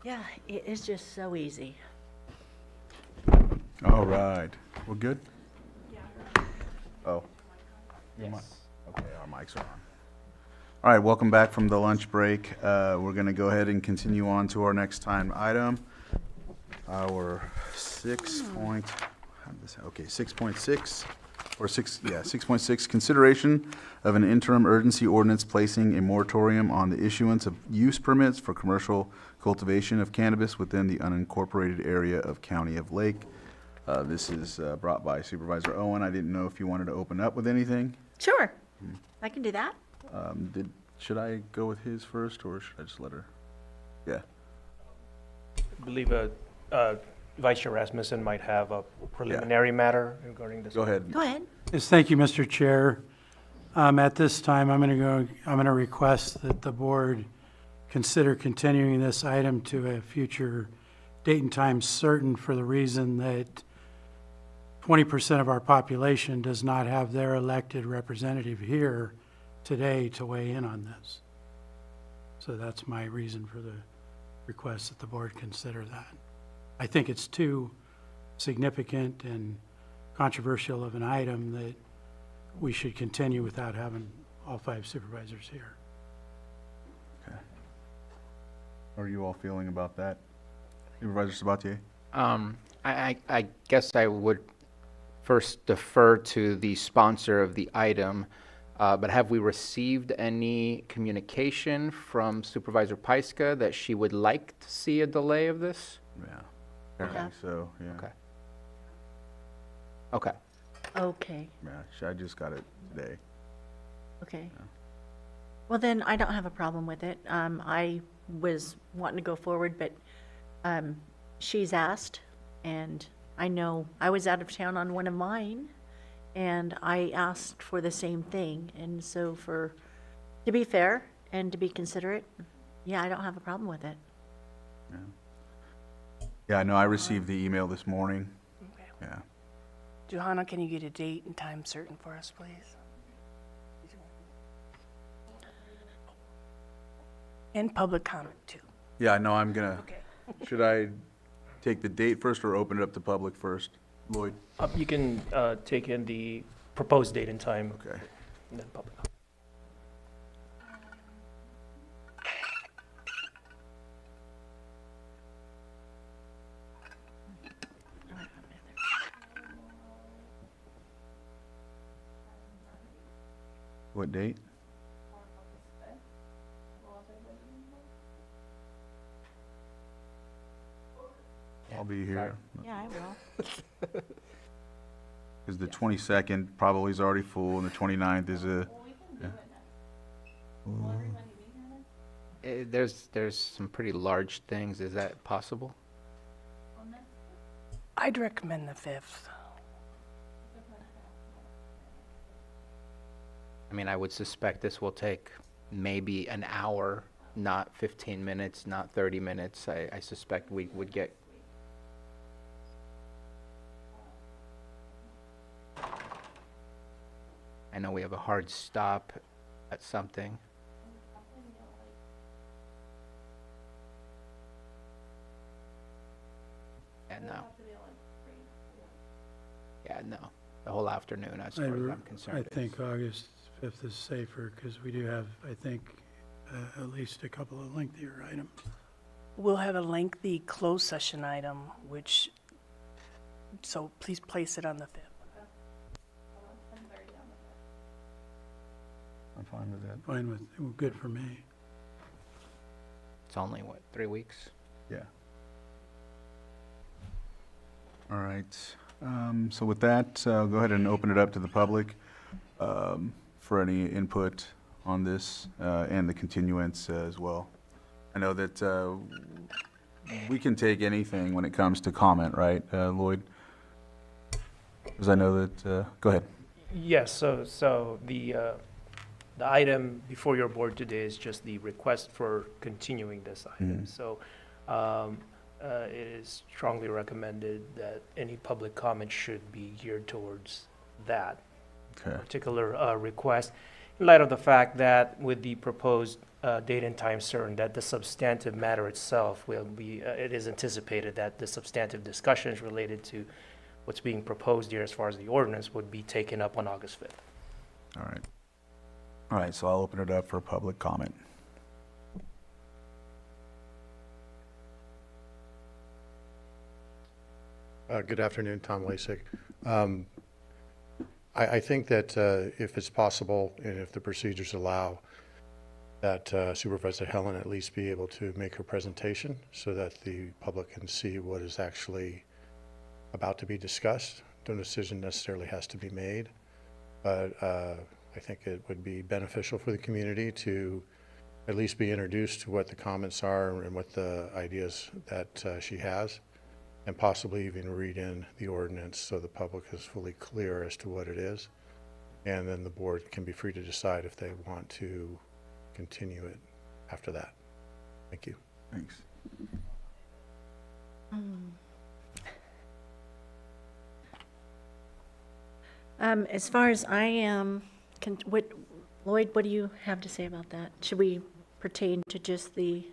Yeah, it is just so easy. All right. We're good? Oh. Your mic- Okay, our mics are on. All right, welcome back from the lunch break. We're going to go ahead and continue on to our next time item. Our 6.6, or 6.6, consideration of an interim urgency ordinance placing a moratorium on the issuance of use permits for commercial cultivation of cannabis within the unincorporated area of County of Lake. This is brought by Supervisor Owen. I didn't know if you wanted to open up with anything. Sure, I can do that. Should I go with his first, or should I just let her? Yeah. I believe Vice Chair Rasmussen might have a preliminary matter regarding this. Go ahead. Go ahead. Yes, thank you, Mr. Chair. At this time, I'm going to request that the board consider continuing this item to a future date and time certain, for the reason that 20% of our population does not have their elected representative here today to weigh in on this. So that's my reason for the request that the board consider that. I think it's too significant and controversial of an item that we should continue without having all 5 supervisors here. Okay. How are you all feeling about that? Supervisor Sabatier? I guess I would first defer to the sponsor of the item, but have we received any communication from Supervisor Pyska that she would like to see a delay of this? Yeah. Apparently so, yeah. Okay. Okay. Okay, Yeah, I just got it today. okay. Well, then I don't have a problem with it. I was wanting to go forward, but she's asked, and I know I was out of town on one of mine, and I asked for the same thing. And so to be fair and to be considerate, yeah, I don't have a problem with it. Yeah, I know I received the email this morning. Okay. Yeah. Johanna, can you get a date and time certain for us, please? And public comment, too. Yeah, I know I'm gonna, Okay. should I take the date first or open it up to public first? Lloyd? You can take in the proposed date and time, Okay. and then public. What date? I'll be here. Yeah, I will. Because the 22nd probably is already full, and the 29th is a, There's some pretty large things. Is that possible? I'd recommend the 5th. I mean, I would suspect this will take maybe an hour, not 15 minutes, not 30 minutes. I suspect we would get. I know we have a hard stop at something. Yeah, no. Yeah, no. The whole afternoon, as far as I'm concerned. I think August 5th is safer, because we do have, I think, at least a couple of lengthier items. We'll have a lengthy closed session item, so please place it on the 5th. I'm fine with that. Fine with, good for me. It's only, what, 3 weeks? Yeah. All right. So with that, I'll go ahead and open it up to the public for any input on this and the continuance as well. I know that we can take anything when it comes to comment, right, Lloyd? Because I know that, go ahead. Yes, so the item before your board today is just the request for continuing this item. So it is strongly recommended that any public comment should be geared towards that Okay. particular request. in light of the fact that with the proposed date and time certain, that the substantive matter itself will be, it is anticipated that the substantive discussions related to what's being proposed here as far as the ordinance would be taken up on August 5th. All right. All right, so I'll open it up for public comment. Good afternoon, Tom Lasik. I think that if it's possible and if the procedures allow, that Supervisor Helen at least be able to make her presentation so that the public can see what is actually about to be discussed. No decision necessarily has to be made, but I think it would be beneficial for the community to at least be introduced to what the comments are and what the ideas that she has, and possibly even read in the ordinance so the public is fully clear as to what it is. And then the board can be free to decide if they want to continue it after that. Thank you. Thanks. As far as I am, Lloyd, what do you have to say about that? Should we pertain to just the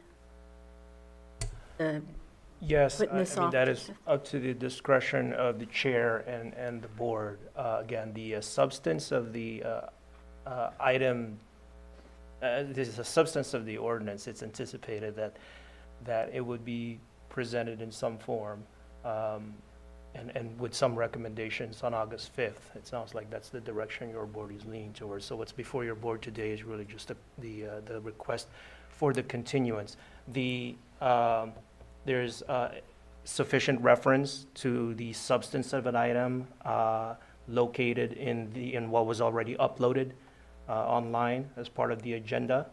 Yes, Putting this off that to is up to the discretion of the chair and the board. Again, the substance of the item, this is the substance of the ordinance. It's anticipated that it would be presented in some form, and with some recommendations on August 5th. It sounds like that's the direction your board is leaning towards. So what's before your board today is really just the request for the continuance. There's sufficient reference to the substance of an item located in what was already uploaded online as part of the agenda.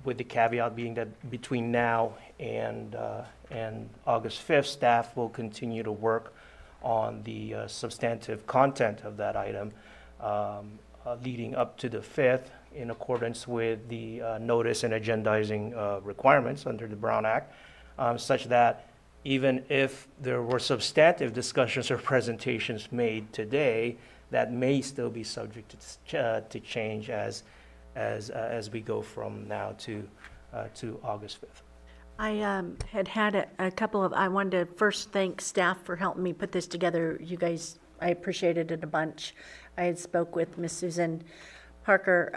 With the caveat being that between now and August 5th, staff will continue to work on the substantive content of that item leading up to the 5th, in accordance with the notice and agendizing requirements under the Brown Act, such that even if there were substantive discussions or presentations made today, that may still be subject to change as we go from now to August 5th. I had a couple of, I wanted to first thank staff for helping me put this together. You guys, I appreciated it a bunch. I had spoke with Miss Susan Parker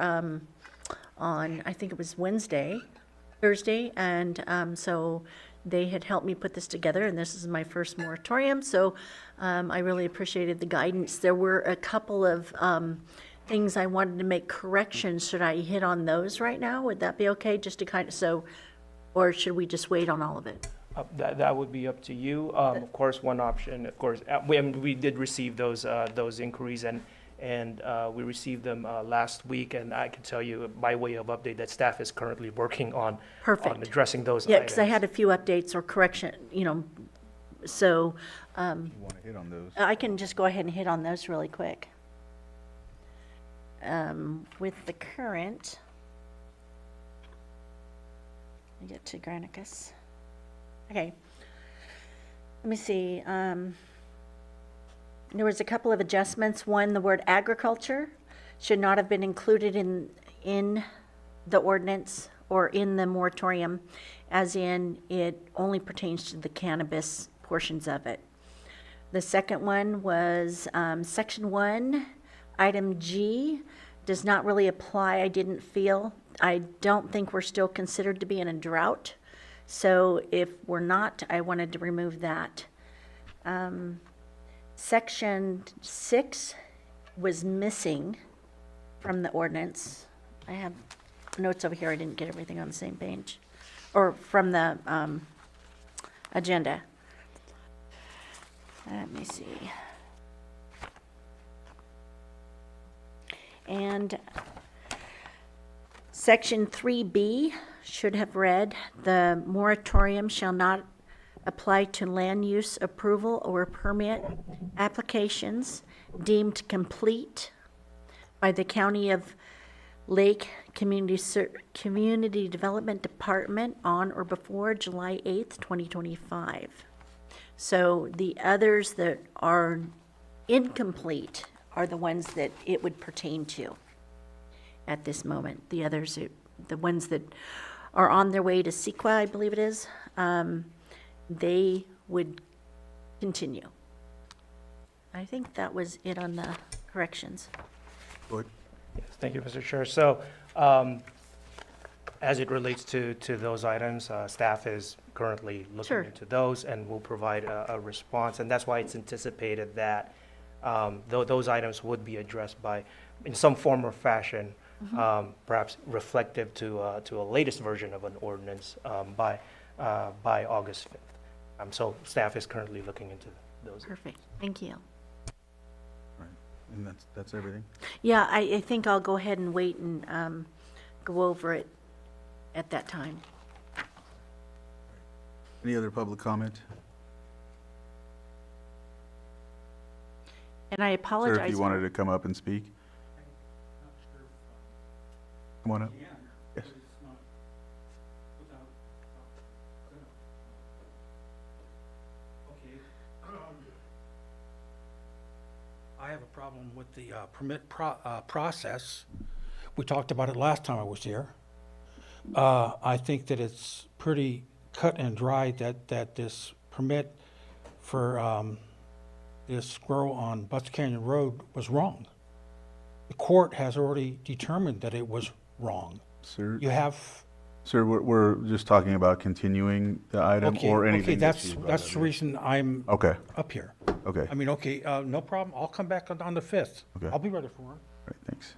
on, I think it was Thursday, and so they had helped me put this together, and this is my first moratorium, so I really appreciated the guidance. There were a couple of things I wanted to make corrections. Should I hit on those right now? Would that be okay, just to kind of, or should we just wait on all of it? That would be up to you. Of course, one option, of course, we did receive those inquiries, and we received them last week, and I can tell you by way of update that staff is currently working on Perfect. addressing those Yeah, items. because I had a few updates or correction, so You want to hit on those? I can just go ahead and hit on those really quick. With the current, I get to Granicus. Okay. Let me see. There was a couple of adjustments. One, the word agriculture should not have been included in the ordinance or in the moratorium, as in it only pertains to the cannabis portions of it. The second one was Section 1, Item G, does not really apply, I didn't feel. I don't think we're still considered to be in a drought. So if we're not, I wanted to remove that. Section 6 was missing from the ordinance. I have notes over here, I didn't get everything on the same page, or from the agenda. Let me see. And Section 3B should have read, the moratorium shall not apply to land use approval or permit applications deemed complete by the County of Lake Community Development Department on or before July 8th, 2025. So the others that are incomplete are the ones that it would pertain to at this moment. The others, the ones that are on their way to CEQA, I believe it is, they would continue. I think that was it on the corrections. Lloyd? Yes, thank you, Mr. Chair. So, as it relates to those items, staff is currently Sure. looking into those and will provide a response. And that's why it's anticipated that those items would be addressed by, in some form or fashion, perhaps reflective to a latest version of an ordinance by August 5th. So staff is currently looking into those. Perfect, thank you. Right, and that's everything? Yeah, I think I'll go ahead and wait and go over it at that time. Any other public comment? And I Sir, apologize. if you wanted to come up and speak? Come on up. Yes. I have a problem with the permit process. We talked about it last time I was here. I think that it's pretty cut and dry that this permit for this grow on Butts Canyon Road was wrong. The court has already determined that it was wrong. Sir, You have, sir, we're just talking about continuing the item okay, or okay, anything that you that's brought the up. reason I'm Okay, up here. okay, I mean, okay, no problem. I'll come back on the 5th. Okay. I'll be ready for it. all right, thanks.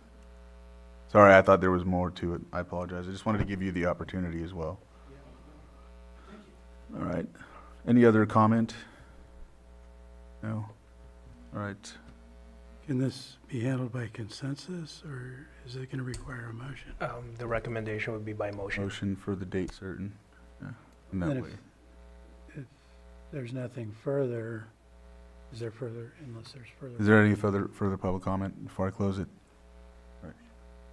Sorry, I thought there was more to it. I apologize. I just wanted to give you the opportunity as well. All right. Any other comment? No? All right. Can this be handled by consensus, or is it going to require a motion? The recommendation would be by motion. Motion for the date certain. Yeah, in that Then way. if there's nothing further, is there further, unless there's further? Is there any further public comment before I close it? All right.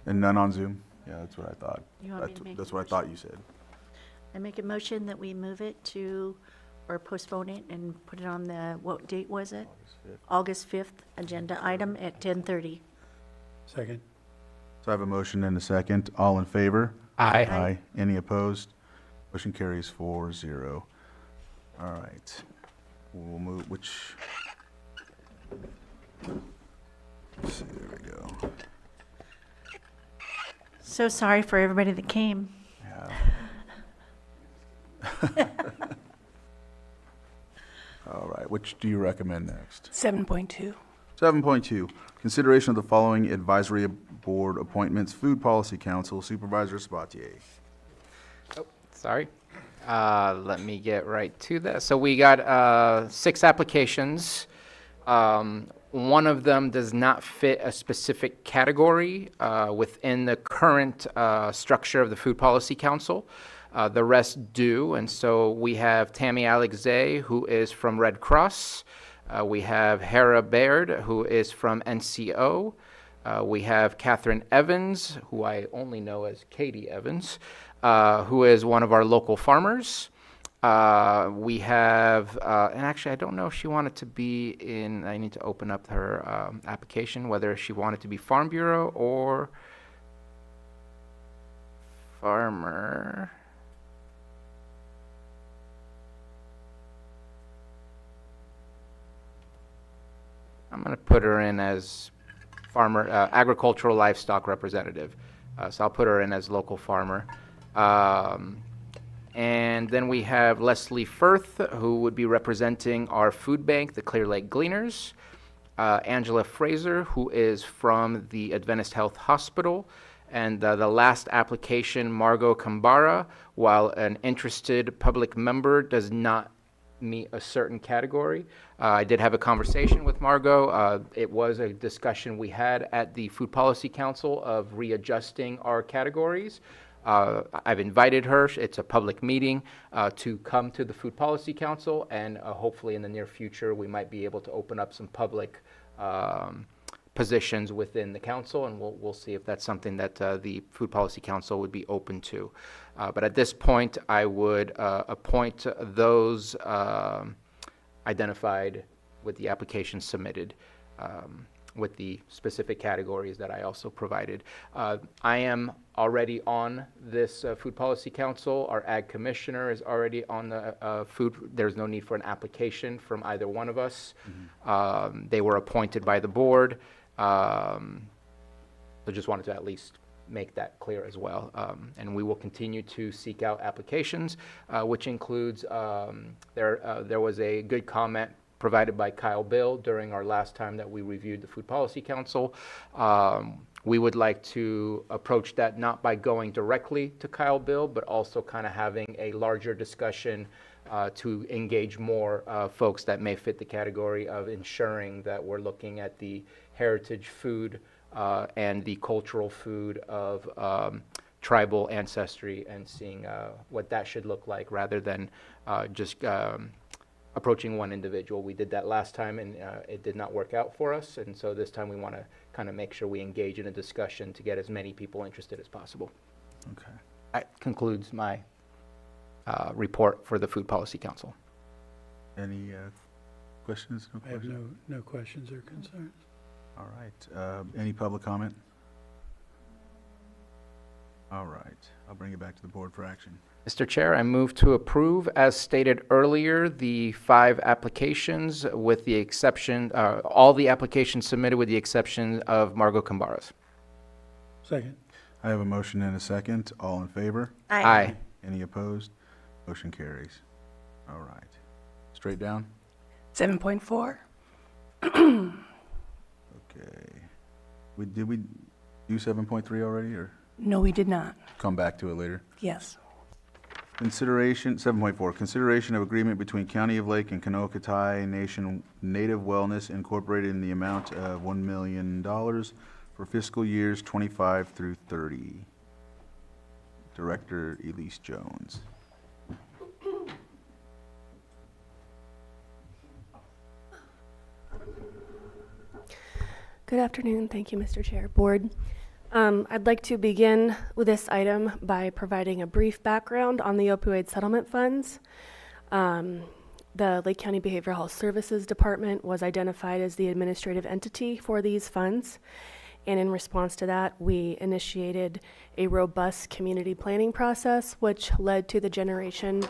And none on Zoom? Yeah, that's what I thought. You want me to make That's a what I motion? thought you said. I make a motion that we move it to, or postpone it and put it on the, what date was it? August 5th, agenda item at 10:30. Second? So I have a motion and a second. All in favor? Aye. Aye. Any opposed? Motion carries 4-0. All right. We'll move, let's see, there we go. So sorry for everybody that came. Yeah. All right, which do you recommend next? 7.2. 7.2, consideration of the following advisory board appointments, Food Policy Council, Supervisor Sabatier. Sorry. Let me get right to that. So we got 6 applications. One of them does not fit a specific category within the current structure of the Food Policy Council. The rest do, and so we have Tammy Alexei, who is from Red Cross. We have Hera Baird, who is from NCO. We have Catherine Evans, who I only know as Katie Evans, who is one of our local farmers. We have, and actually I don't know if she wanted to be in, I need to open up her application, whether she wanted to be Farm Bureau or farmer. I'm going to put her in as farmer, agricultural livestock representative. So I'll put her in as local farmer. And then we have Leslie Firth, who would be representing our food bank, the Clear Lake Gleaners. Angela Fraser, who is from the Adventist Health Hospital. And the last application, Margot Kambara, while an interested public member, does not meet a certain category. I did have a conversation with Margot. It was a discussion we had at the Food Policy Council of readjusting our categories. I've invited her, it's a public meeting, to come to the Food Policy Council, and hopefully in the near future we might be able to open up some public positions within the council, and we'll see if that's something that the Food Policy Council would be open to. But at this point, I would appoint those identified with the application submitted. with the specific categories that I also provided. I am already on this Food Policy Council. Our Ag Commissioner is already on the food. There's no need for an application from either one of us. They were appointed by the board. So just wanted to at least make that clear as well. And we will continue to seek out applications, which includes, there was a good comment provided by Kyle Bill during our last time that we reviewed the Food Policy Council. We would like to approach that not by going directly to Kyle Bill, but also kind of having a larger discussion to engage more folks that may fit the category of ensuring that we're looking at the heritage food and the cultural food of tribal ancestry and seeing what that should look like rather than just approaching one individual. We did that last time and it did not work out for us, and so this time we want to kind of make sure we engage in a discussion to get as many people interested as possible. Okay. That concludes my report for the Food Policy Council. Any questions? No I have questions? no questions or concerns. All right. Any public comment? All right. I'll bring it back to the board for action. Mr. Chair, I move to approve, as stated earlier, the 5 applications with the exception, all the applications submitted with the exception of Margot Cambaras. Second. I have a motion and a second. All in favor? Aye. Any opposed? Motion carries. All right. Straight down? 7.4. Okay. Did we do 7.3 already, or No, we did not. come back to it later? Yes. Consideration, 7.4, consideration of agreement between County of Lake and Kanokatai Nation Native Wellness Incorporated in the amount of $1 million for fiscal years 25 through 30. Director Elise Jones. Good afternoon. Thank you, Mr. Chair. Board. I'd like to begin with this item by providing a brief background on the opioid settlement funds. The Lake County Behavioral Health Services Department was identified as the administrative entity for these funds. And in response to that, we initiated a robust community planning process, which led to the generation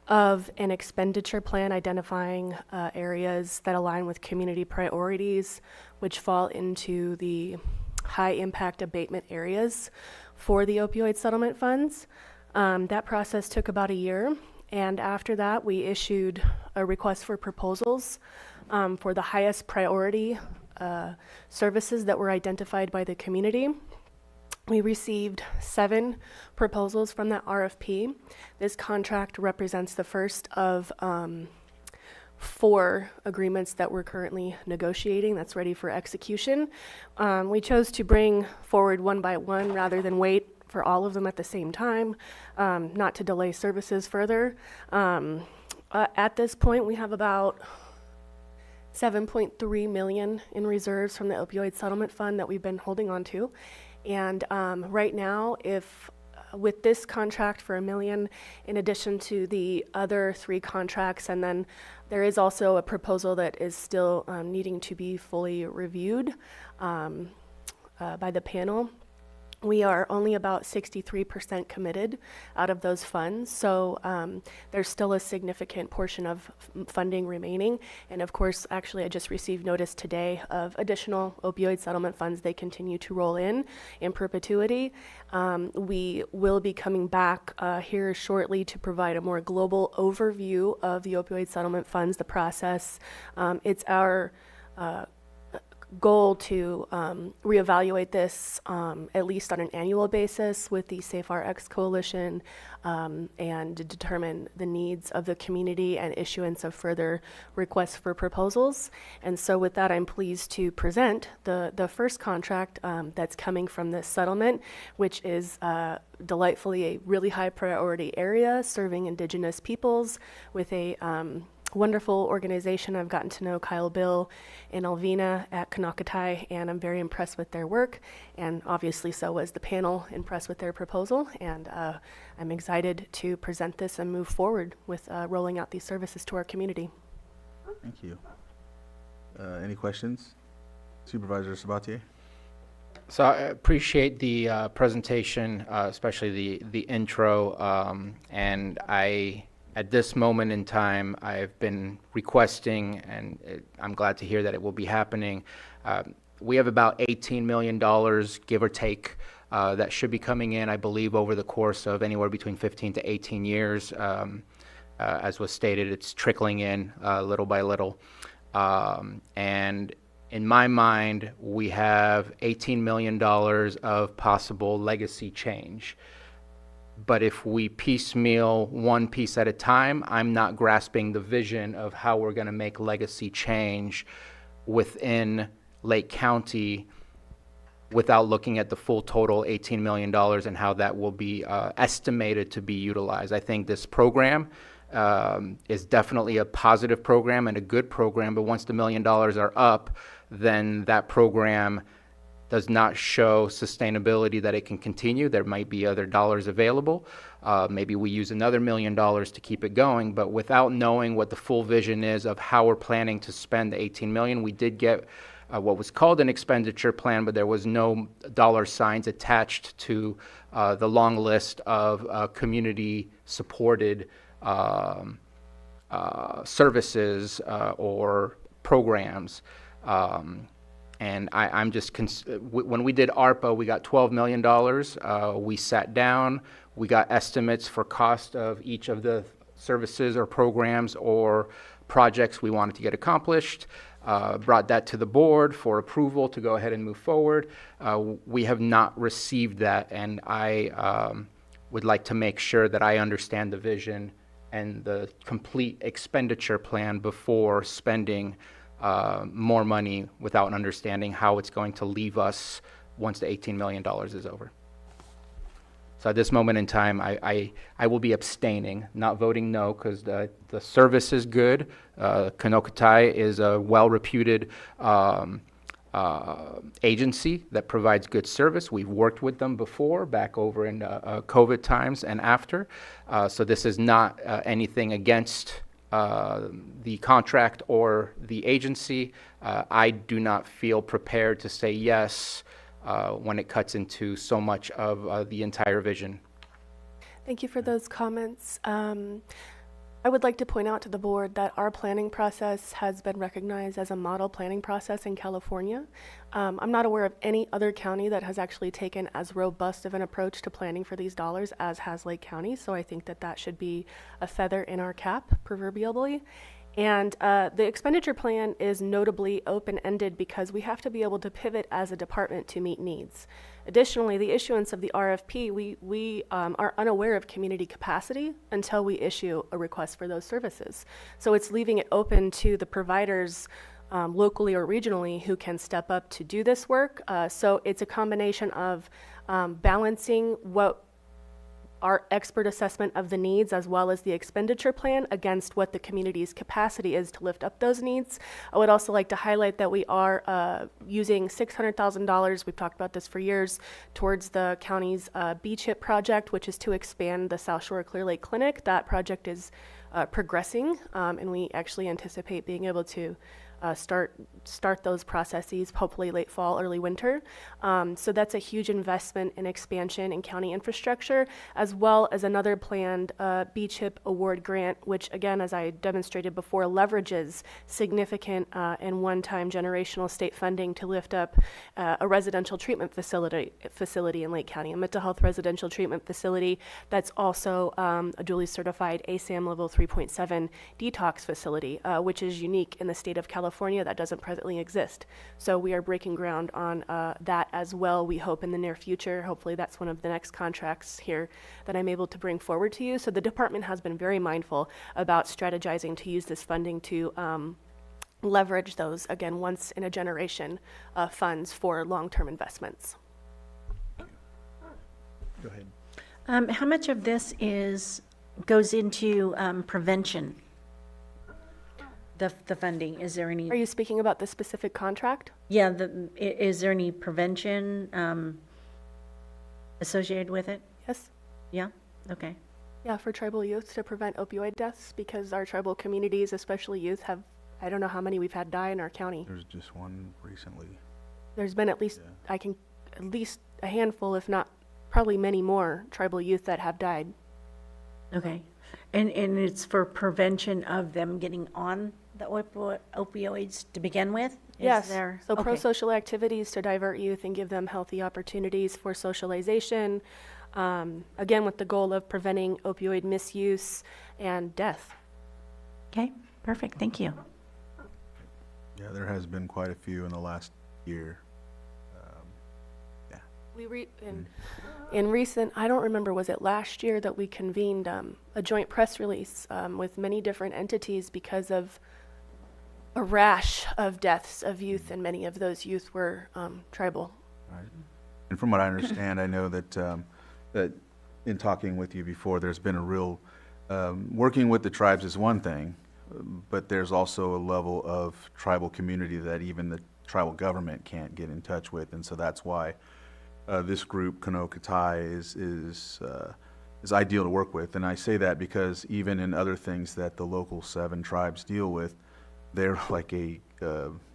of an expenditure plan identifying areas that align with community priorities, which fall into the high impact abatement areas for the opioid settlement funds. That process took about a year, and after that we issued a request for proposals for the highest priority services that were identified by the community. We received 7 proposals from that RFP. This contract represents the first of 4 agreements that we're currently negotiating that's ready for execution. We chose to bring forward one by one rather than wait for all of them at the same time, not to delay services further. At this point, we have about $7.3 million in reserves from the opioid settlement fund that we've been holding on to. And right now, if with this contract for $1 million, in addition to the other 3 contracts, and then there is also a proposal that is still needing to be fully reviewed by the panel. We are only about 63% committed out of those funds, so there's still a significant portion of funding remaining. And of course, actually, I just received notice today of additional opioid settlement funds. They continue to roll in perpetuity. We will be coming back here shortly to provide a more global overview of the opioid settlement funds, the process. It's our goal to reevaluate this at least on an annual basis with the Safe RX Coalition and to determine the needs of the community and issuance of further requests for proposals. And so with that, I'm pleased to present the first contract that's coming from this settlement, which is delightfully a really high priority area serving Indigenous peoples with a wonderful organization. I've gotten to know Kyle Bill and Alvina at Kanokatai, and I'm very impressed with their work, and obviously so was the panel impressed with their proposal, and I'm excited to present this and move forward with rolling out these services to our community. Thank you. Any questions? Supervisor Sabatier? So I appreciate the presentation, especially the intro. And at this moment in time, I've been requesting, and I'm glad to hear that it will be happening. We have about $18 million, give or take, that should be coming in, I believe, over the course of anywhere between 15 to 18 years. As was stated, it's trickling in little by little. And in my mind, we have $18 million of possible legacy change. But if we piecemeal one piece at a time, I'm not grasping the vision of how we're going to make legacy change within Lake County without looking at the full total $18 million and how that will be estimated to be utilized. I think this program is definitely a positive program and a good program, but once the $1 million are up, then that program does not show sustainability that it can continue. There might be other dollars available. Maybe we use another $1 million to keep it going, but without knowing what the full vision is of how we're planning to spend the 18 million, we did get what was called an expenditure plan, but there was no dollar signs attached to the long list of community supported services or programs. And I'm just, when we did ARPA, we got $12 million. We sat down, we got estimates for cost of each of the services or programs or projects we wanted to get accomplished, brought that to the board for approval to go ahead and move forward. We have not received that, and I would like to make sure that I understand the vision and the complete expenditure plan before spending more money without understanding how it's going to leave us once the $18 million is over. So at this moment in time, I will be abstaining, not voting no, because the service is good. Kanokatai is a well-reputed agency that provides good service. We've worked with them before, back over in COVID times and after. So this is not anything against the contract or the agency. I do not feel prepared to say yes when it cuts into so much of the entire vision. Thank you for those comments. I would like to point out to the board that our planning process has been recognized as a model planning process in California. I'm not aware of any other county that has actually taken as robust of an approach to planning for these dollars as has Lake County, so I think that that should be a feather in our cap, proverbially. And the expenditure plan is notably open-ended because we have to be able to pivot as a department to meet needs. Additionally, the issuance of the RFP, we are unaware of community capacity until we issue a request for those services. So it's leaving it open to the providers locally or regionally who can step up to do this work. So it's a combination of balancing what our expert assessment of the needs as well as the expenditure plan against what the community's capacity is to lift up those needs. I would also like to highlight that we are using $600,000, we've talked about this for years, towards the county's B-CHIP project, which is to expand the South Shore Clear Lake Clinic. That project is progressing, and we actually anticipate being able to start those processes hopefully late fall, early winter. So that's a huge investment in expansion in county infrastructure, as well as another planned B-CHIP award grant, which again, as I demonstrated before, leverages significant and one-time generational state funding to lift up a residential treatment facility in Lake County, a mental health residential treatment facility that's also a duly certified ASAM level 3.7 detox facility, which is unique in the state of California. That doesn't presently exist. So we are breaking ground on that as well, we hope, in the near future. Hopefully that's one of the next contracts here that I'm able to bring forward to you. So the department has been very mindful about strategizing to use this funding to leverage those, again, once in a generation funds for long-term investments. Go ahead. How much of this goes into prevention? The funding, is there any? Are you speaking about the specific contract? Yeah, is there any prevention associated with it? Yes. Yeah, okay. Yeah, for tribal youth to prevent opioid deaths, because our tribal communities, especially youth, have, I don't know how many we've had die in our county. There's just one recently. there's been at least, at least a handful, if not probably many more tribal youth that have died. Okay. And it's for prevention of them getting on the opioids to begin with? Is Yes, there- so okay. pro-social activities to divert youth and give them healthy opportunities for socialization, again, with the goal of preventing opioid misuse and death. Okay, perfect, thank you. Yeah, there has been quite a few in the last year. We in recent, I don't remember, was it last year that we convened a joint press release with many different entities because of a rash of deaths of youth, and many of those youth were tribal. Right. And from what I understand, I know that, that in talking with you before, there's been a real, working with the tribes is one thing, but there's also a level of tribal community that even the tribal government can't get in touch with, and so that's why this group, Kanokatai, is ideal to work with. And I say that because even in other things that the local 7 tribes deal with, they're like a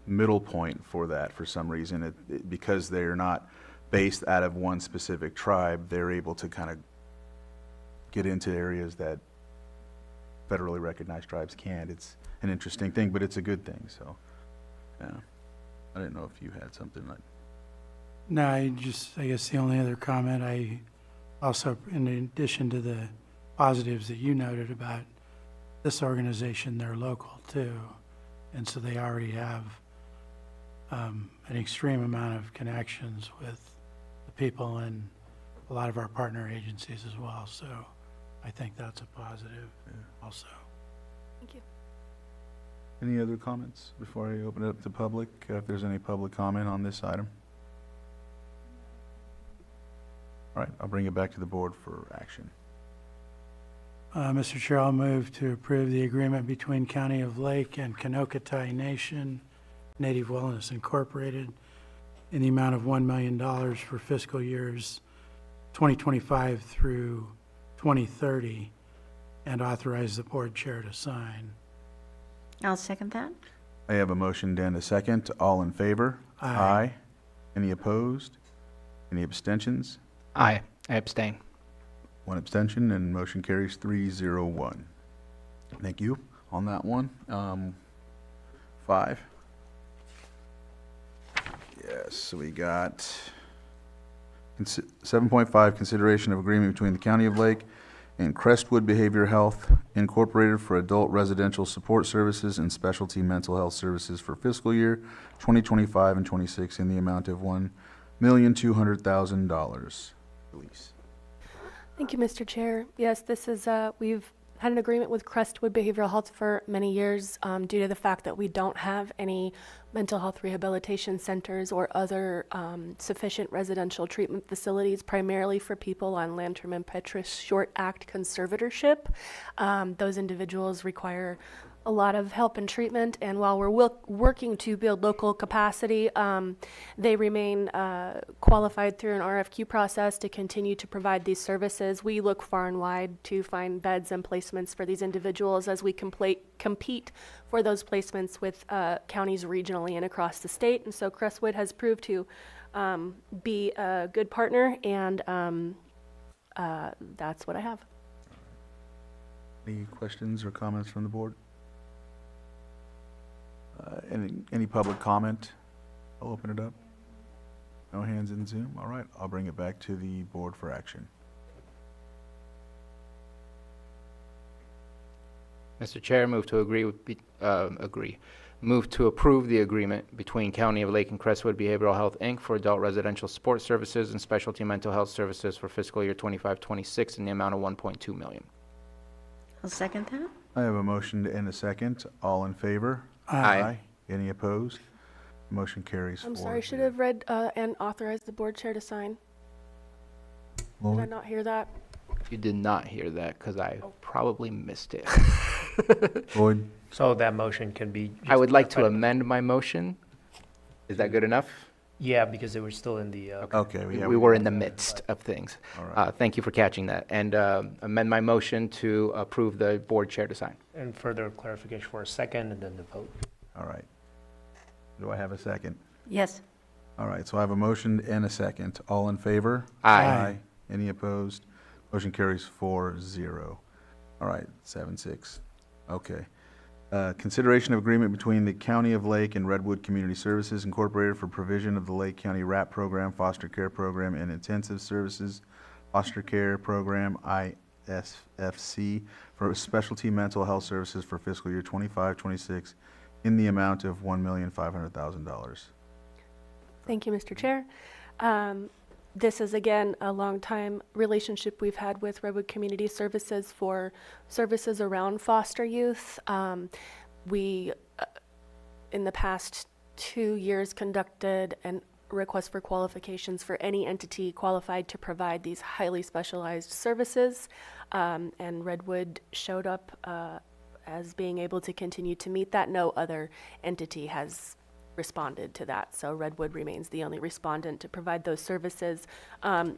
middle point for that for some reason. Because they're not based out of one specific tribe, they're able to kind of get into areas that federally recognized tribes can't. It's an interesting thing, but it's a good thing. So, yeah. I didn't know if you had something like. No, I guess the only other comment, I also, in addition to the positives that you noted about this organization, they're local too. And so they already have an extreme amount of connections with the people in a lot of our partner agencies as well. So I think that's a positive also. Thank you. Any other comments before I open it up to public? If there's any public comment on this item? All right, I'll bring it back to the board for action. Mr. Chair, I'll move to approve the agreement between County of Lake and Kanokatai Nation Native Wellness Incorporated in the amount of $1 million for fiscal years 2025 through 2030, and authorize the board chair to sign. I'll second that. I have a motion and a second. All in favor? Aye. Any opposed? Any abstentions? Aye. I abstain. 1 abstention, and motion carries 3-0-1. Thank you on that one. 5. Yes, so we got 7.5, consideration of agreement between the County of Lake and Crestwood Behavioral Health Incorporated for adult residential support services and specialty mental health services for fiscal year 2025 and 26 in the amount of $1,200,000. Elise. Thank you, Mr. Chair. Yes, this is, we've had an agreement with Crestwood Behavioral Health for many years due to the fact that we don't have any mental health rehabilitation centers or other sufficient residential treatment facilities, primarily for people on Lantern and Petrus Short Act conservatorship. Those individuals require a lot of help and treatment, and while we're working to build local capacity, they remain qualified through an RFQ process to continue to provide these services. We look far and wide to find beds and placements for these individuals as we compete for those placements with counties regionally and across the state. And so Crestwood has proved to be a good partner, and that's what I have. Any questions or comments from the board? Any public comment? I'll open it up. No hands in Zoom? All right, I'll bring it back to the board for action. Mr. Chair, move to move to approve the agreement between County of Lake and Crestwood Behavioral Health, Inc. for adult residential support services and specialty mental health services for fiscal year 25-26 in the amount of $1.2 million. I'll second that. I have a motion and a second. All in favor? Aye. Any opposed? Motion carries. I'm sorry, I should have read and authorized the board chair to sign. Did I Lloyd? not hear that? You did not hear that because I probably missed it. Lloyd? So that motion can be. I would like to clarified. amend my motion. Is that good enough? Yeah, because they were still in the. Okay. Yeah, We were in the midst of things. All right. Thank you for catching that. And amend my motion to approve the board chair to sign. And further clarification for a second, and then the vote. All right. Do I have a second? Yes. All right, so I have a motion and a second. All in favor? Aye. Any opposed? Motion carries 4-0. All right, 7-6. Okay. Consideration of agreement between the County of Lake and Redwood Community Services Incorporated for provision of the Lake County RAP Program, Foster Care Program, and Intensive Services Foster Care Program, ISFC, for specialty mental health services for fiscal year 25-26 in the amount of $1,500,000. Thank you, Mr. Chair. This is, again, a long-time relationship we've had with Redwood Community Services for services around foster youth. We, in the past 2 years, conducted a request for qualifications for any entity qualified to provide these highly specialized services, and Redwood showed up as being able to continue to meet that. No other entity has responded to that. So Redwood remains the only respondent to provide those services.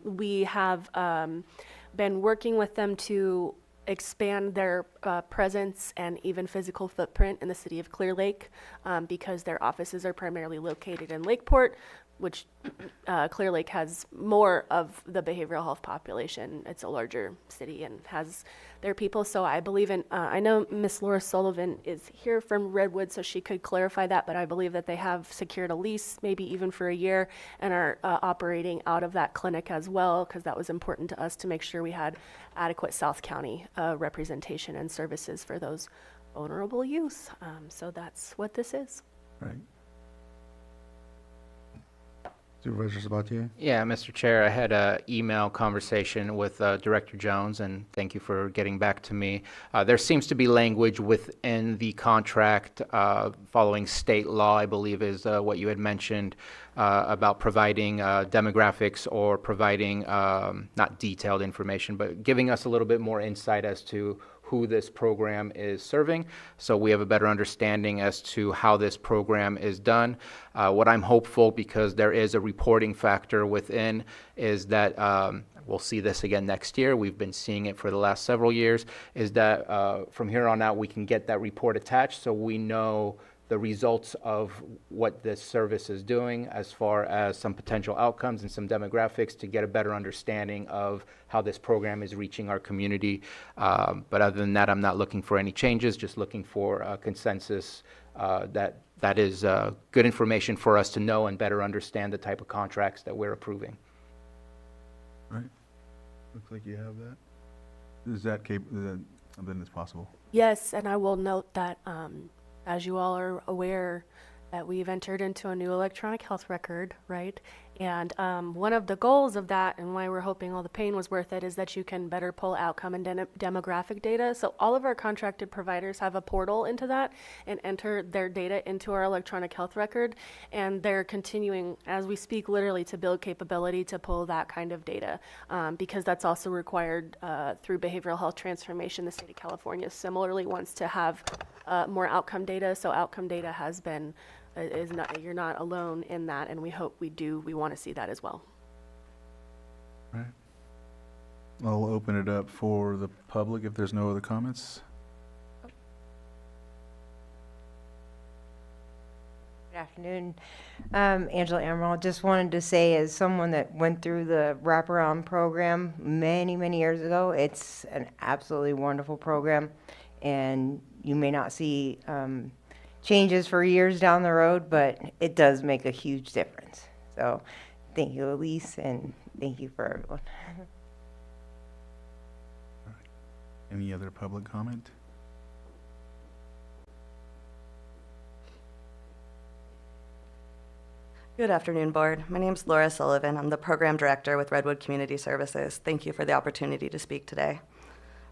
We have been working with them to expand their presence and even physical footprint in the city of Clear Lake, because their offices are primarily located in Lakeport, which Clear Lake has more of the behavioral health population. It's a larger city and has their people. So I believe in, I know Miss Laura Sullivan is here from Redwood, so she could clarify that, but I believe that they have secured a lease, maybe even for a year, and are operating out of that clinic as well, because that was important to us to make sure we had adequate South County representation and services for those vulnerable youth. So that's what this is. Right. Supervisor Sabatier? Yeah, Mr. Chair, I had an email conversation with Director Jones, and thank you for getting back to me. There seems to be language within the contract following state law, I believe is what you had mentioned, about providing demographics or providing, not detailed information, but giving us a little bit more insight as to who this program is serving, so we have a better understanding as to how this program is done. What I'm hopeful, because there is a reporting factor within, is that we'll see this again next year. We've been seeing it for the last several years, is that from here on out we can get that report attached so we know the results of what this service is doing as far as some potential outcomes and some demographics to get a better understanding of how this program is reaching our community. But other than that, I'm not looking for any changes, just looking for a consensus that is good information for us to know and better understand the type of contracts that we're approving. Right. Looks like you have that. Is that something that's possible? Yes, and I will note that, as you all are aware, that we've entered into a new electronic health record, right? And one of the goals of that, and why we're hoping all the pain was worth it, is that you can better pull outcome and demographic data. So all of our contracted providers have a portal into that and enter their data into our electronic health record. And they're continuing, as we speak, literally to build capability to pull that kind of data, because that's also required through behavioral health transformation. The state of California similarly wants to have more outcome data. So outcome data has been is not, you're not alone in that, and we hope we want to see that as well. Right. I'll open it up for the public if there's no other comments. Good afternoon. Angela Emerald. Just wanted to say, as someone that went through the wraparound program many, many years ago, it's an absolutely wonderful program, and you may not see changes for years down the road, but it does make a huge difference. So thank you, Elise, and thank you for everyone. Any other public comment? Good afternoon, Board. My name is Laura Sullivan. I'm the Program Director with Redwood Community Services. Thank you for the opportunity to speak today.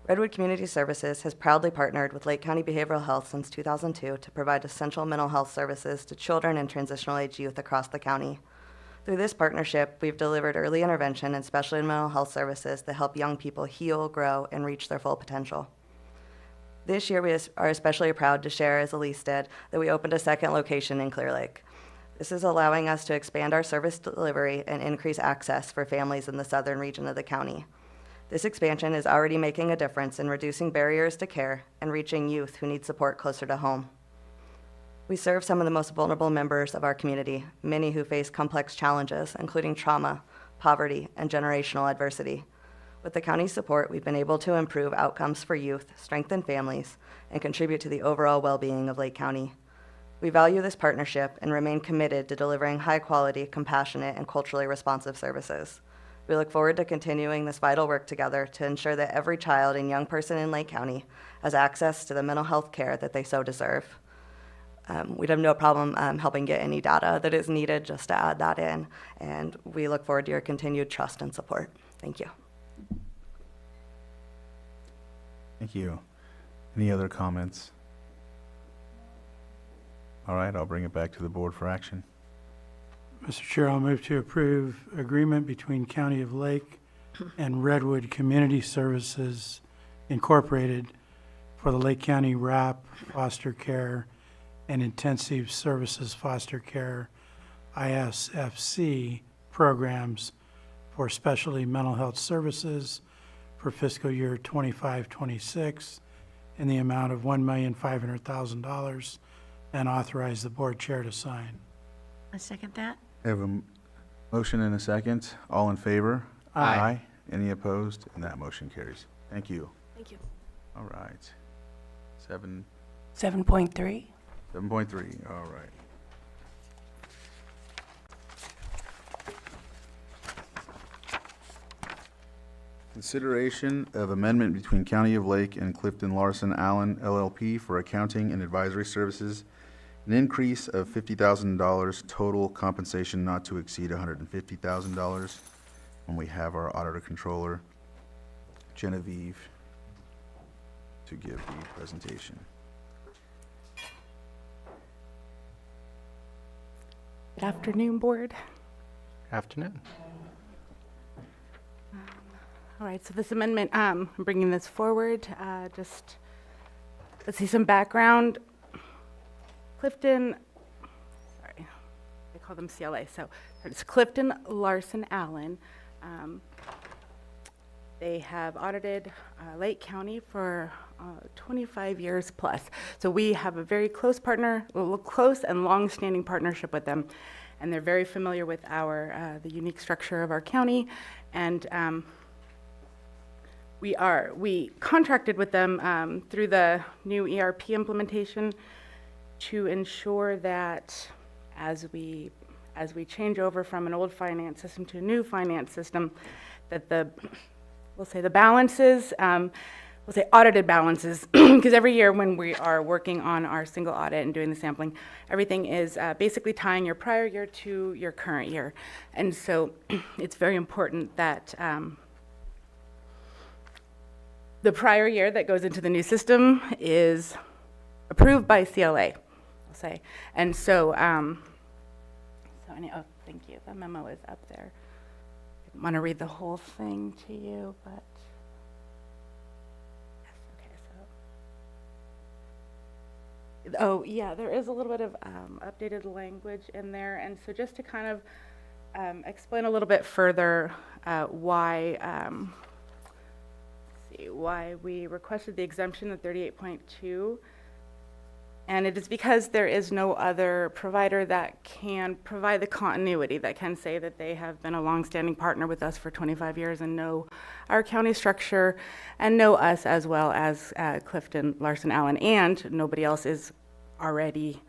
Redwood Community Services has proudly partnered with Lake County Behavioral Health since 2002 to provide essential mental health services to children and transitional age youth across the county. Through this partnership, we've delivered early intervention and special mental health services that help young people heal, grow, and reach their full potential. This year, we are especially proud to share, as Elise did, that we opened a second location in Clear Lake. This is allowing us to expand our service delivery and increase access for families in the southern region of the county. This expansion is already making a difference in reducing barriers to care and reaching youth who need support closer to home. We serve some of the most vulnerable members of our community, many who face complex challenges, including trauma, poverty, and generational adversity. With the county's support, we've been able to improve outcomes for youth, strengthen families, and contribute to the overall well-being of Lake County. We value this partnership and remain committed to delivering high-quality, compassionate, and culturally responsive services. We look forward to continuing this vital work together to ensure that every child and young person in Lake County has access to the mental health care that they so deserve. We'd have no problem helping get any data that is needed just to add that in, and we look forward to your continued trust and support. Thank you. Thank you. Any other comments? All right, I'll bring it back to the board for action. Mr. Chair, I'll move to approve agreement between County of Lake and Redwood Community Services Incorporated for the Lake County RAP Foster Care and Intensive Services Foster Care ISFC programs for specialty mental health services for fiscal year 25-26 in the amount of $1,500,000 and authorize the board chair to sign. I second that. I have a motion and a second. All in favor? Aye. Any opposed? And that motion carries. Thank you. Thank you. All right. 7.3. 7.3. All right. Consideration of amendment between County of Lake and Clifton Larson Allen LLP for accounting and advisory services. An increase of $50,000, total compensation not to exceed $150,000. And we have our auditor controller, Genevieve, to give the presentation. Good afternoon, board. Afternoon. All right, so this amendment, I'm bringing this forward. Just, let's see some background. Clifton, sorry, they call them CLA. So it's Clifton Larson Allen. They have audited Lake County for 25 years plus. So we have a very close close and long-standing partnership with them, and they're very familiar with the unique structure of our county, and we contracted with them through the new ERP implementation to ensure that as we change over from an old finance system to a new finance system, that we'll say the balances, we'll say audited balances, because every year when we are working on our single audit and doing the sampling, everything is basically tying your prior year to your current year. And so it's very important that the prior year that goes into the new system is approved by CLA, I'll say. And so, oh, thank you, the memo is up there. I didn't want to read the whole thing to you, but, yes, okay, so. Oh, yeah, there is a little bit of updated language in there. And so just to kind of explain a little bit further why we requested the exemption of 38.2, and it is because there is no other provider that can provide the continuity, that can say that they have been a longstanding partner with us for 25 years and know our county structure and know us as well as Clifton Larson Allen, and nobody else is already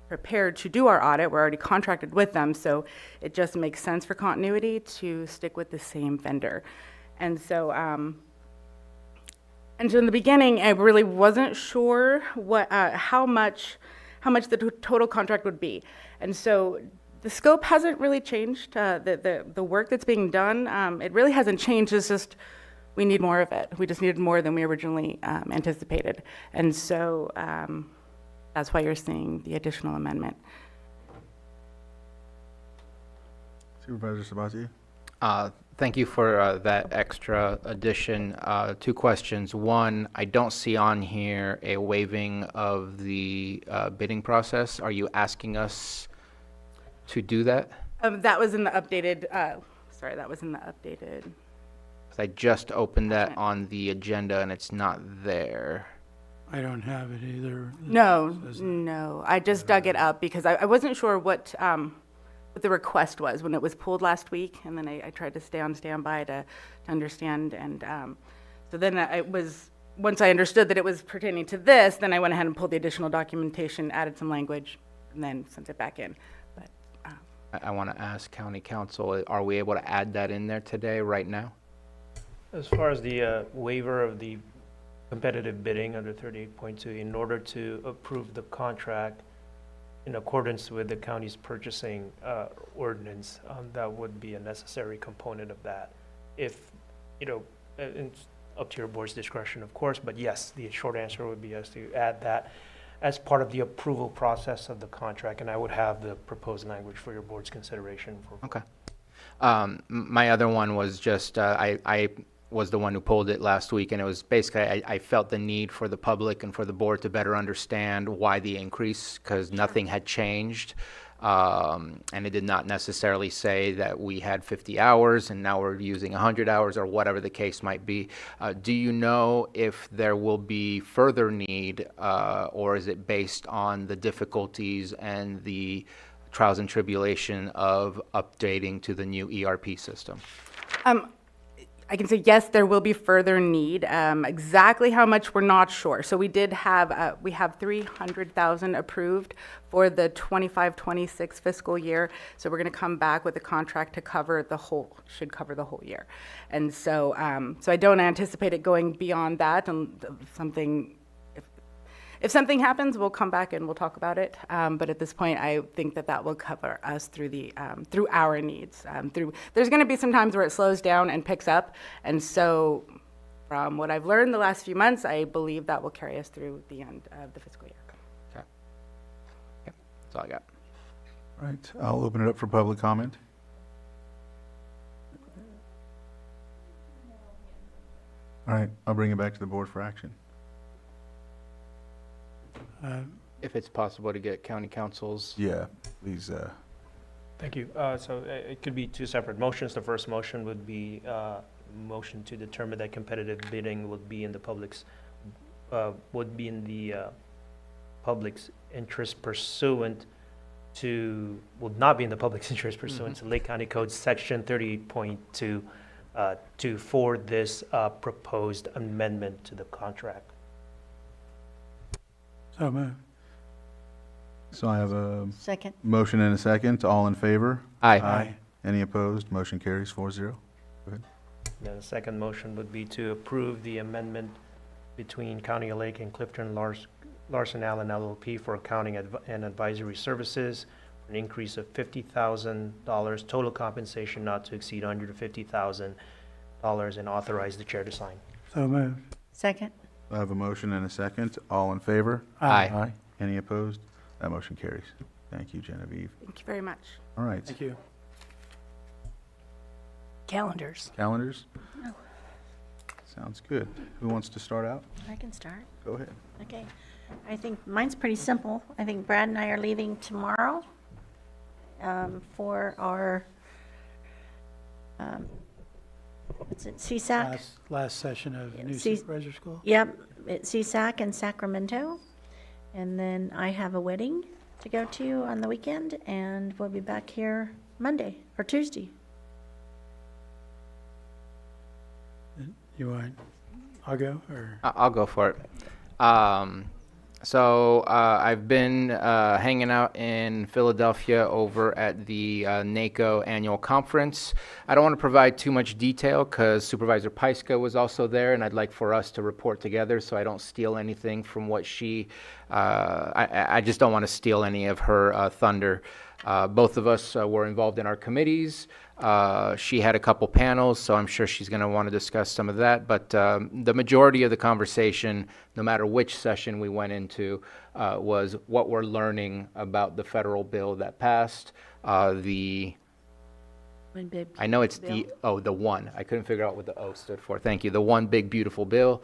prepared to do our audit. We're already contracted with them, so it just makes sense for continuity to stick with the same vendor. And so in the beginning, I really wasn't sure how much the total contract would be. And so the scope hasn't really changed. The work that's being done, it really hasn't changed. It's just we need more of it. We just needed more than we originally anticipated. And so that's why you're seeing the additional amendment. Supervisor Sabatier? Thank you for that extra addition. Two questions. One, I don't see on here a waiving of the bidding process. Are you asking us to do that? That was in the updated, that was in the updated. 'Cause I just opened that on the agenda and it's not there. I don't have it either. No, It says- no, I just dug it up because I wasn't sure what the request was when it was pulled last week, and then I tried to stay on standby to understand, and so then once I understood that it was pertaining to this, then I went ahead and pulled the additional documentation, added some language, and then sent it back in. But I want to ask county council, are we able to add that in there today, right now? As far as the waiver of the competitive bidding under 38.2, in order to approve the contract in accordance with the county's purchasing ordinance, that would be a necessary component of that. If, it's up to your board's discretion, of course, but yes, the short answer would be yes, to add that as part of the approval process of the contract, and I would have the proposed language for your board's consideration for. Okay. My other one was just, I was the one who pulled it last week, and it was basically, I felt the need for the public and for the board to better understand why the increase, because nothing had changed. And it did not necessarily say that we had 50 hours and now we're using 100 hours or whatever the case might be. Do you know if there will be further need, or is it based on the difficulties and the trials and tribulation of updating to the new ERP system? I can say, yes, there will be further need. Exactly how much, we're not sure. So we have 300,000 approved for the 25-26 fiscal year. So we're going to come back with a contract to cover should cover the whole year. And so, so I don't anticipate it going beyond that. And if something happens, we'll come back and we'll talk about it. But at this point, I think that will cover us through through our needs. There's going to be some times where it slows down and picks up, and so from what I've learned the last few months, I believe that will carry us through the end of the fiscal year. Okay. Yep, that's all I got. All right, I'll open it up for public comment. All right, I'll bring it back to the board for action. If it's possible to get county councils. Yeah, please, Thank you. So it could be two separate motions. The first motion would be motion to determine that competitive bidding would be in the public's interest pursuant to, would not be in the public's interest pursuant to Lake County Code Section 38.2 for this proposed amendment to the contract. So moved. so I have a Second. motion and a second. All in favor? Aye. Any opposed? Motion carries 4-0. Then the second motion would be to approve the amendment between County of Lake and Clifton Larson Allen LLP for accounting and advisory services, for an increase of $50,000, total compensation not to exceed $150,000, and authorize the chair to sign. So moved. Second. I have a motion and a second. All in favor? Aye. Any opposed? That motion carries. Thank you, Genevieve. Thank you very much. All right, Thank you. Calendars. calendars? Sounds good. Who wants to start out? I can start. Go ahead. Okay. I think mine's pretty simple. I think Brad and I are leaving tomorrow for our, what's it, CSAC? Last session of Yeah, new see- supervisor school? Yep, it's CSAC in Sacramento. And then I have a wedding to go to on the weekend, and we'll be back here Monday or Tuesday. You want, I'll go, or? I'll go for it. So I've been hanging out in Philadelphia over at the NACO annual conference. I don't want to provide too much detail because Supervisor Pyska was also there, and I'd like for us to report together so I don't steal anything from what she, I just don't want to steal any of her thunder. Both of us were involved in our committees. She had a couple panels, so I'm sure she's going to want to discuss some of that. But the majority of the conversation, no matter which session we went into, was what we're learning about the federal bill that passed. I know it's the one. I couldn't figure out what the O stood for. Thank you. The one big beautiful bill,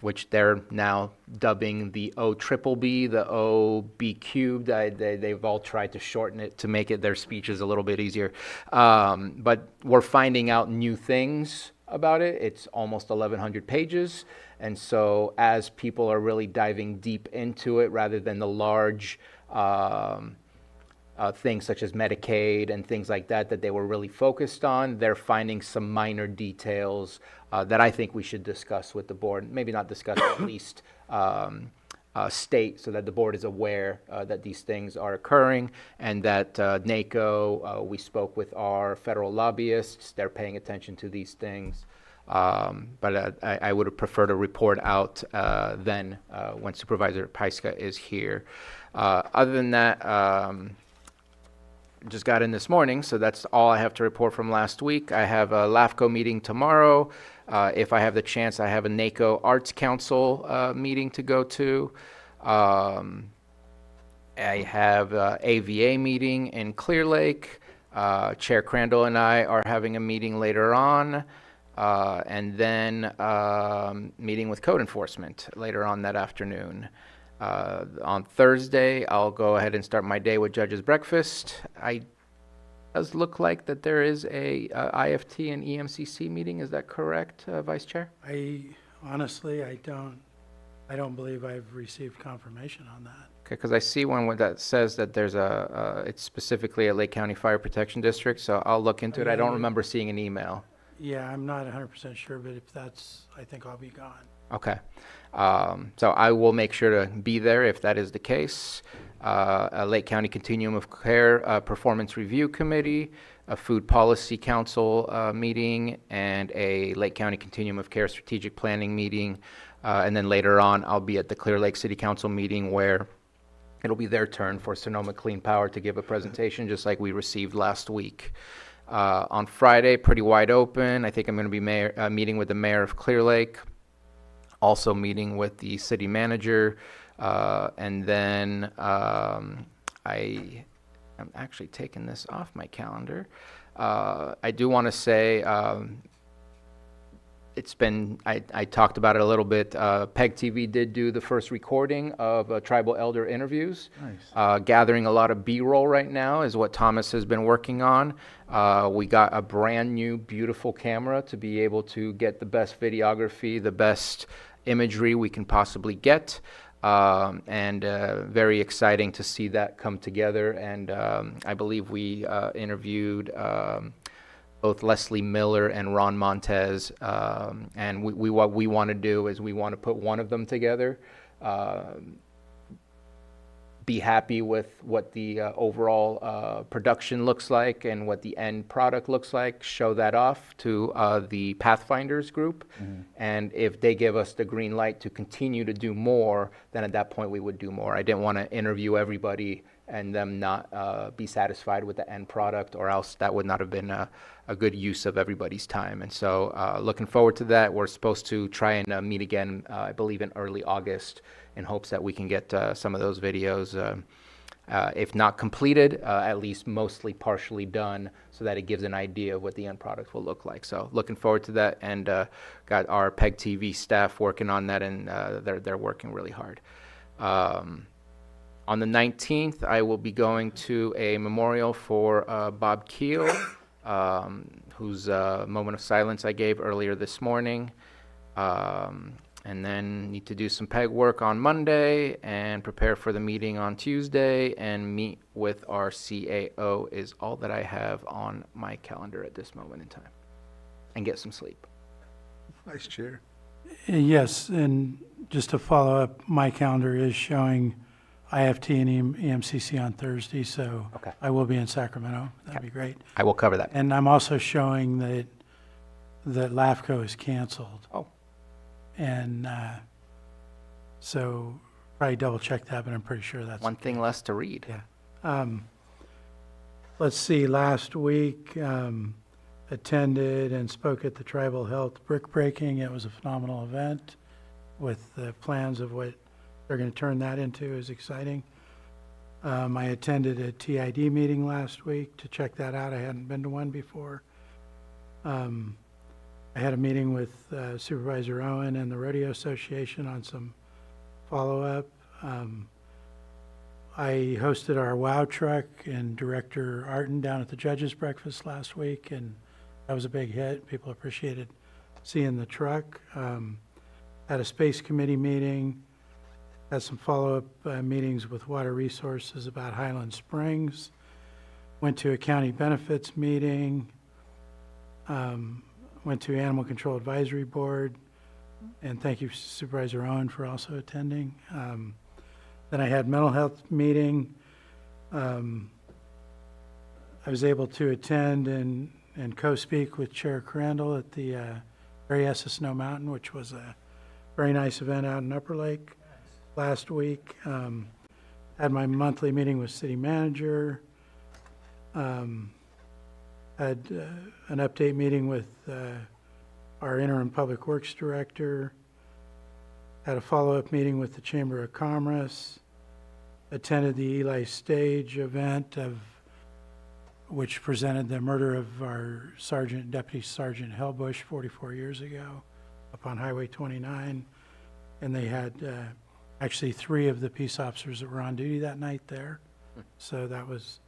which they're now dubbing the O triple B, the O B cubed. They've all tried to shorten it to make it their speeches a little bit easier. But we're finding out new things about it. It's almost 1,100 pages. And so as people are really diving deep into it, rather than the large things such as Medicaid and things like that that they were really focused on, they're finding some minor details that I think we should discuss with the board. Maybe not discuss, at least state so that the board is aware that these things are occurring, and that NACO, we spoke with our federal lobbyists, they're paying attention to these things. But I would have preferred a report out then when Supervisor Pyska is here. Other than that, just got in this morning, so that's all I have to report from last week. I have a LAFCO meeting tomorrow. If I have the chance, I have a NACO Arts Council meeting to go to. I have a AVA meeting in Clear Lake. Chair Crandall and I are having a meeting later on. And then meeting with code enforcement later on that afternoon. On Thursday, I'll go ahead and start my day with Judge's Breakfast. It does look like that there is a IFT and EMCC meeting. Is that correct, Vice Chair? Honestly, I don't believe I've received confirmation on that. Okay, because I see one that says that there's it's specifically a Lake County Fire Protection District, so I'll look into it. I don't remember seeing an email. Yeah, I'm not 100% sure, but if that's, I think I'll be gone. Okay. So I will make sure to be there if that is the case. A Lake County Continuum of Care Performance Review Committee, a Food Policy Council meeting, and a Lake County Continuum of Care Strategic Planning meeting. And then later on, I'll be at the Clear Lake City Council meeting where it'll be their turn for Sonoma Clean Power to give a presentation just like we received last week. On Friday, pretty wide open. I think I'm going to be meeting with the mayor of Clear Lake, also meeting with the city manager, and then I am actually taking this off my calendar. I do want to say it's been, I talked about it a little bit. PEG TV did do the first recording of tribal elder interviews. Nice. Gathering a lot of B-roll right now is what Thomas has been working on. We got a brand new, beautiful camera to be able to get the best videography, the best imagery we can possibly get. And very exciting to see that come together. And I believe we interviewed both Leslie Miller and Ron Montez, and what we want to do is we want to put one of them together, be happy with what the overall production looks like and what the end product looks like, show that off to the Pathfinders group, and if they give us the green light to continue to do more, then at that point we would do more. I didn't want to interview everybody and them not be satisfied with the end product, or else that would not have been a good use of everybody's time. And so looking forward to that. We're supposed to try and meet again, I believe in early August, in hopes that we can get some of those videos, if not completed, at least mostly partially done, so that it gives an idea of what the end product will look like. So looking forward to that, and got our PEG TV staff working on that, and they're working really hard. On the 19th, I will be going to a memorial for Bob Keel, whose moment of silence I gave earlier this morning. And then need to do some PEG work on Monday and prepare for the meeting on Tuesday and meet with our CAO is all that I have on my calendar at this moment in time. And get some sleep. Vice Chair. Yes, and just to follow up, my calendar is showing IFT and EMCC on Thursday, so Okay. I will be in Sacramento. That'd be great. I will cover that. And I'm also showing that LAFCO is canceled. Oh. And so probably double check that, but I'm pretty sure that's One thing less to read. Yeah. Let's see, last week, attended and spoke at the Tribal Health Brick Breaking. It was a phenomenal event with the plans of what they're going to turn that into is exciting. I attended a TID meeting last week to check that out. I hadn't been to one before. I had a meeting with Supervisor Owen and the Rodeo Association on some follow-up. I hosted our WOW truck and Director Arden down at the Judges Breakfast last week, and that was a big hit. People appreciated seeing the truck. Had a Space Committee meeting, had some follow-up meetings with Water Resources about Highland Springs, went to a county benefits meeting, went to Animal Control Advisory Board, and thank you Supervisor Owen for also attending. Then I had mental health meeting. I was able to attend and co-speak with Chair Crandall at the Berryessa Snow Mountain, which was a very nice event out in Upper Lake last week. Had my monthly meeting with City Manager. Had an update meeting with our interim Public Works Director. Had a follow-up meeting with the Chamber of Commerce. Attended the Eli Stage event which presented the murder of our Deputy Sergeant Hellbush 44 years ago up on Highway 29. And they had actually 3 of the peace officers that were on duty that night there. So that was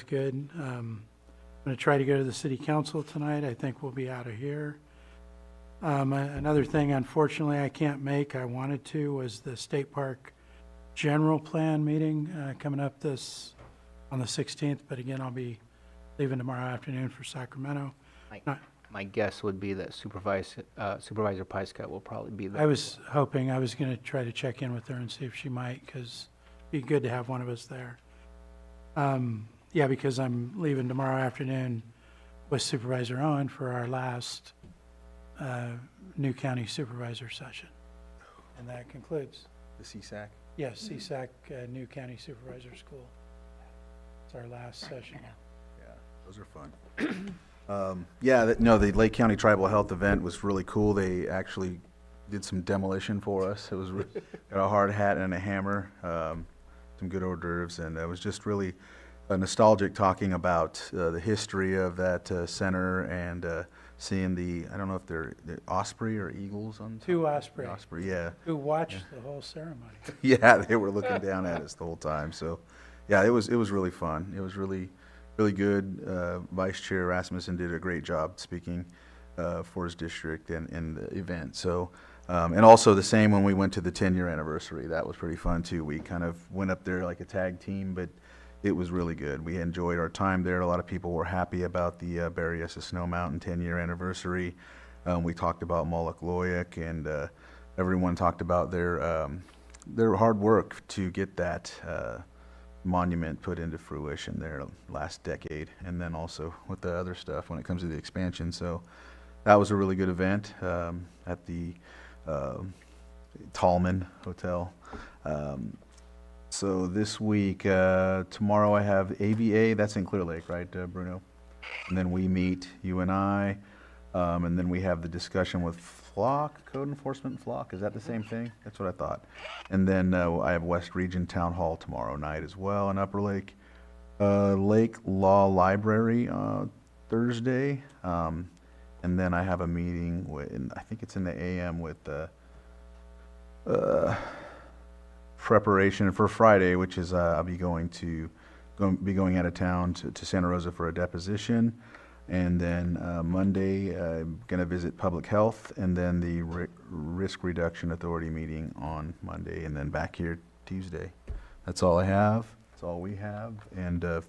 good. I'm going to try to go to the City Council tonight. I think we'll be out of here. Another thing, unfortunately, I can't make, I wanted to, was the State Park General Plan meeting coming up on the 16th. But again, I'll be leaving tomorrow afternoon for Sacramento. My guess would be that Supervisor Pyska will probably be there. I was hoping, I was going to try to check in with her and see if she might, because it'd be good to have one of us there. Yeah, because I'm leaving tomorrow afternoon with Supervisor Owen for our last new county supervisor session. And that concludes. The CSAC? Yes, CSAC, new county supervisor school. It's our last session. Yeah, those are fun. The Lake County Tribal Health event was really cool. They actually did some demolition for us. It was got a hard hat and a hammer, some good hors d'oeuvres, and it was just really nostalgic talking about the history of that center and seeing I don't know if they're osprey or eagles on top. 2 osprey. Osprey, yeah. Who watched the whole ceremony. Yeah, they were looking down at us the whole time. So, yeah, it was really fun. It was really good. Vice Chair Rasmussen did a great job speaking for his district and the event. So, and also the same when we went to the 10-year anniversary. That was pretty fun too. We kind of went up there like a tag team, but it was really good. We enjoyed our time there. A lot of people were happy about the Berryessa Snow Mountain 10-year anniversary. We talked about Moloch Loyick, and everyone talked about their hard work to get that monument put into fruition there last decade, and then also with the other stuff when it comes to the expansion. So that was a really good event at the Tallman Hotel. So this week, tomorrow I have AVA, that's in Clear Lake, right, Bruno? And then we meet, you and I, and then we have the discussion with Flock, Code Enforcement Flock, is that the same thing? That's what I thought. And then I have West Region Town Hall tomorrow night as well in Upper Lake. Lake Law Library Thursday, and then I have a meeting I think it's in the AM with preparation for Friday, which is I'll be going out of town to Santa Rosa for a deposition, and then Monday I'm going to visit Public Health, and then the Risk Reduction Authority meeting on Monday, and then back here Tuesday. That's all I have. That's all we have, and if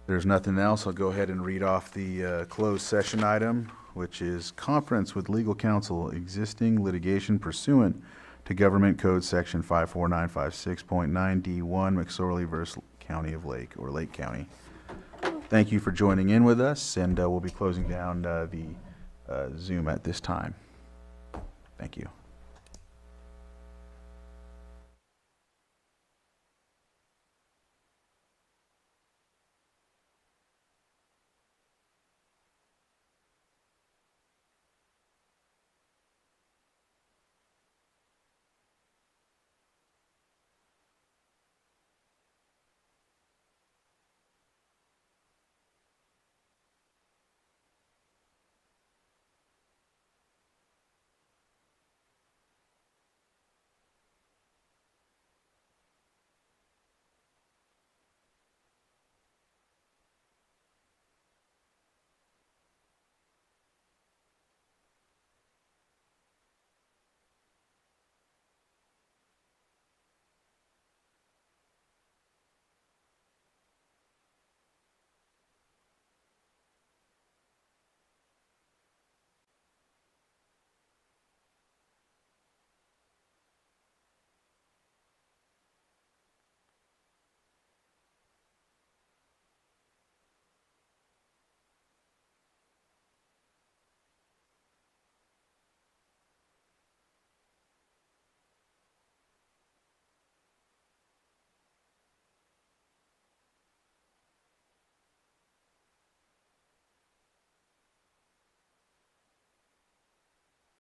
there's nothing else, I'll go ahead and read off the closed session item, which is conference with legal counsel, existing litigation pursuant to Government Code Section 54956.9D1, McSorley versus County of Lake, or Lake County. Thank you for joining in with us, and we'll be closing down the Zoom at this time. Thank you.